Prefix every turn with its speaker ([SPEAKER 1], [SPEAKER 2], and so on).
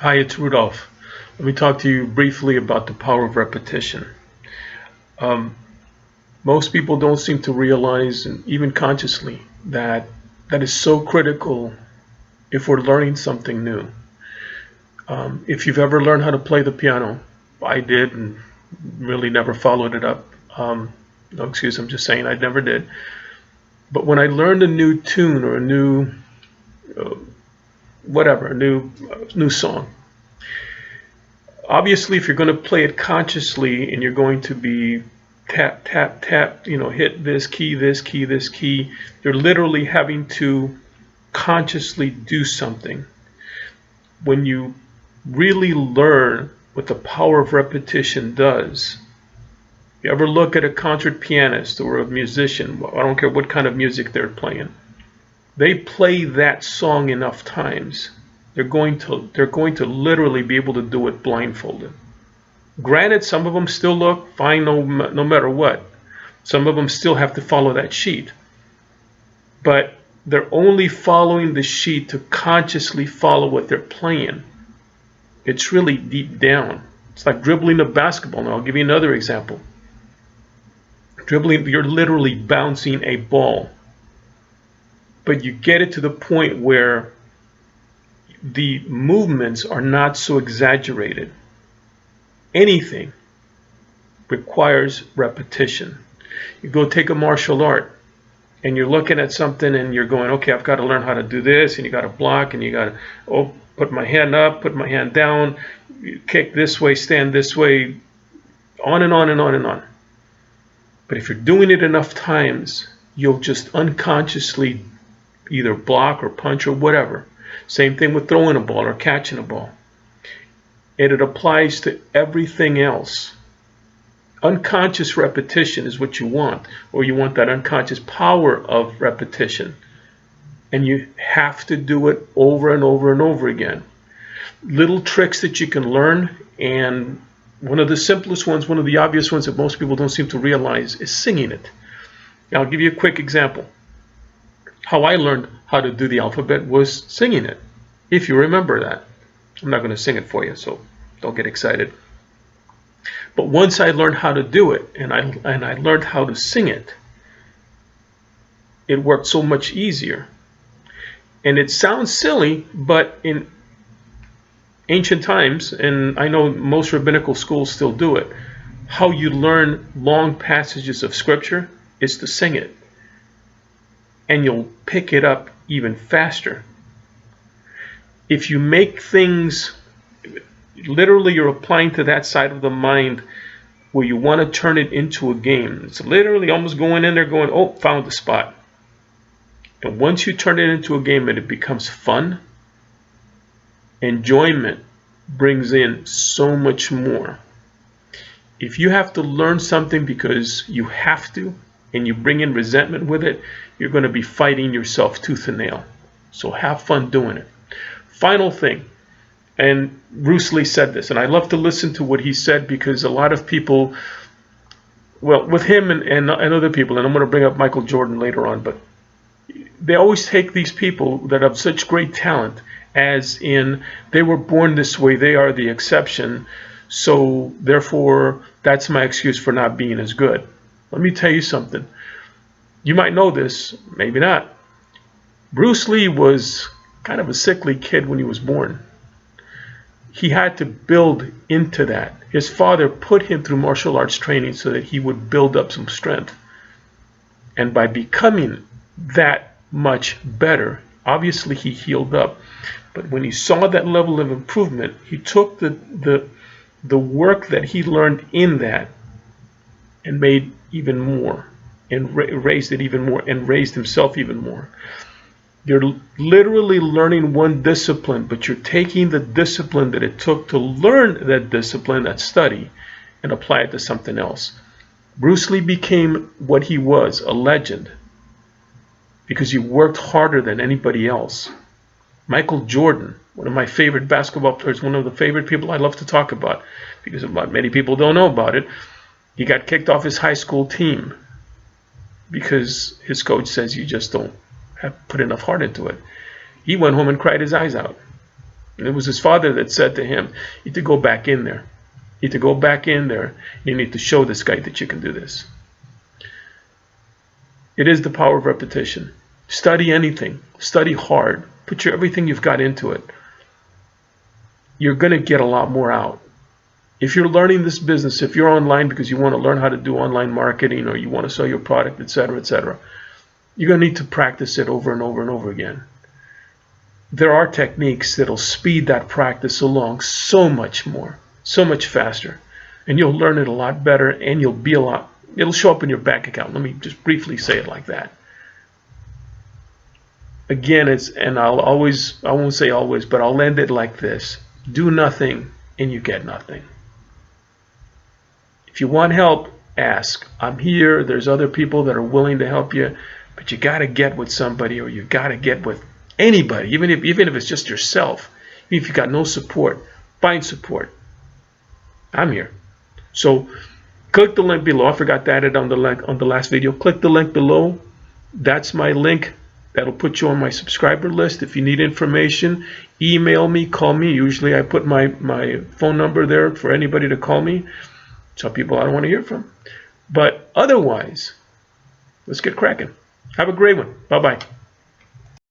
[SPEAKER 1] Hi, it's Rudolph. Let me talk to you briefly about the power of repetition. Um, Most people don't seem to realize, and even consciously, that is so critical if we're learning something new. If you've ever learned how to play the piano, I did and really never followed it up. No excuse, I'm just saying I never did. But when I learned a new tune or a new uh, whatever, a new song, obviously if you're going to play it consciously and you're going to be tap tap tap, hit this key, this key, this key, you're literally having to consciously do something. When you really learn what the power of repetition does, you ever look at a concert pianist or a musician, I don't care what kind of music they're playing, they play that song enough times, they're going to literally be able to do it blindfolded. Granted, some of them still look fine no matter what. Some of them still have to follow that sheet. But they're only following the sheet to consciously follow what they're playing. It's really deep down. It's like dribbling a basketball. Now, I'll give you another example. Dribbling, you're literally bouncing a ball. But you get it to the point where the movements are not so exaggerated. Anything requires repetition. You go take a martial art and you're looking at something and you're going, okay, I've got to learn how to do this, and you got to block, and you got to put my hand up, put my hand down, kick this way, stand this way, on and on and on and on. But if you're doing it enough times, you'll just unconsciously either block or punch or whatever. Same thing with throwing a ball or catching a ball. And it applies to everything else. Unconscious repetition is what you want, or you want that unconscious power of repetition. And you have to do it over and over and over again. Little tricks that you can learn, and one of the simplest ones, one of the obvious ones that most people don't seem to realize, is singing it. Now, I'll give you a quick example. How I learned how to do the alphabet was singing it, if you remember that. I'm not going to sing it for you, so don't get excited. But once I learned how to do it, and I learned how to sing it, it worked so much easier. And it sounds silly, but in ancient times, and I know most rabbinical schools still do it, how you learn long passages of scripture is to sing it. And you'll pick it up even faster. If you make things, literally you're applying to that side of the mind where you want to turn it into a game. It's literally almost going in there going, oh, found the spot. And once you turn it into a game and it becomes fun, enjoyment brings in so much more. If you have to learn something because you have to, and you bring in resentment with it, you're going to be fighting yourself tooth and nail. So have fun doing it. Final thing, and Bruce Lee said this, and I love to listen to what he said because a lot of people, well, with him and other people, and I'm going to bring up Michael Jordan later on, but they always take these people that have such great talent as in they were born this way, they are the exception, so therefore that's my excuse for not being as good. Let me tell you something. You might know this, maybe not. Bruce Lee was kind of a sickly kid when he was born. He had to build into that. His father put him through martial arts training so that he would build up some strength. And by becoming that much better, obviously he healed up. But when he saw that level of improvement, he took the work that he learned in that and made even more, and raised it even more, and raised himself even more. You're literally learning one discipline, but you're taking the discipline that it took to learn that discipline, that study, and apply it to something else. Bruce Lee became what he was, a legend, because he worked harder than anybody else. Michael Jordan, one of my favorite basketball players, one of the favorite people I love to talk about, because many people don't know about it, he got kicked off his high school team because his coach says you just don't have put enough heart into it. He went home and cried his eyes out. And it was his father that said to him, you need to go back in there. You need to go back in there. You need to show this guy that you can do this. It is the power of repetition. Study anything. Study hard. Put everything you've got into it. You're going to get a lot more out. If you're learning this business, if you're online because you want to learn how to do online marketing or you want to sell your product, etc., you're going to need to practice it over and over and over again. There are techniques that'll speed that practice along so much more, so much faster. And you'll learn it a lot better, and it'll show up in your bank account. Let me just briefly say it like that. Again, I won't say always, but I'll end it like this. Do nothing and you get nothing. If you want help, ask. I'm here. There's other people that are willing to help you, but you got to get with somebody, or you got to get with anybody, even if it's just yourself. Even if you got no support, find support. I'm here. So click the link below. I forgot to add it on the last video. Click the link below. That's my link. That'll put you on my subscriber list. If you need information, email me, call me. Usually I put my phone number there for anybody to call me. Some people I don't want to hear from. But otherwise, let's get cracking. Have a great one. Bye-bye.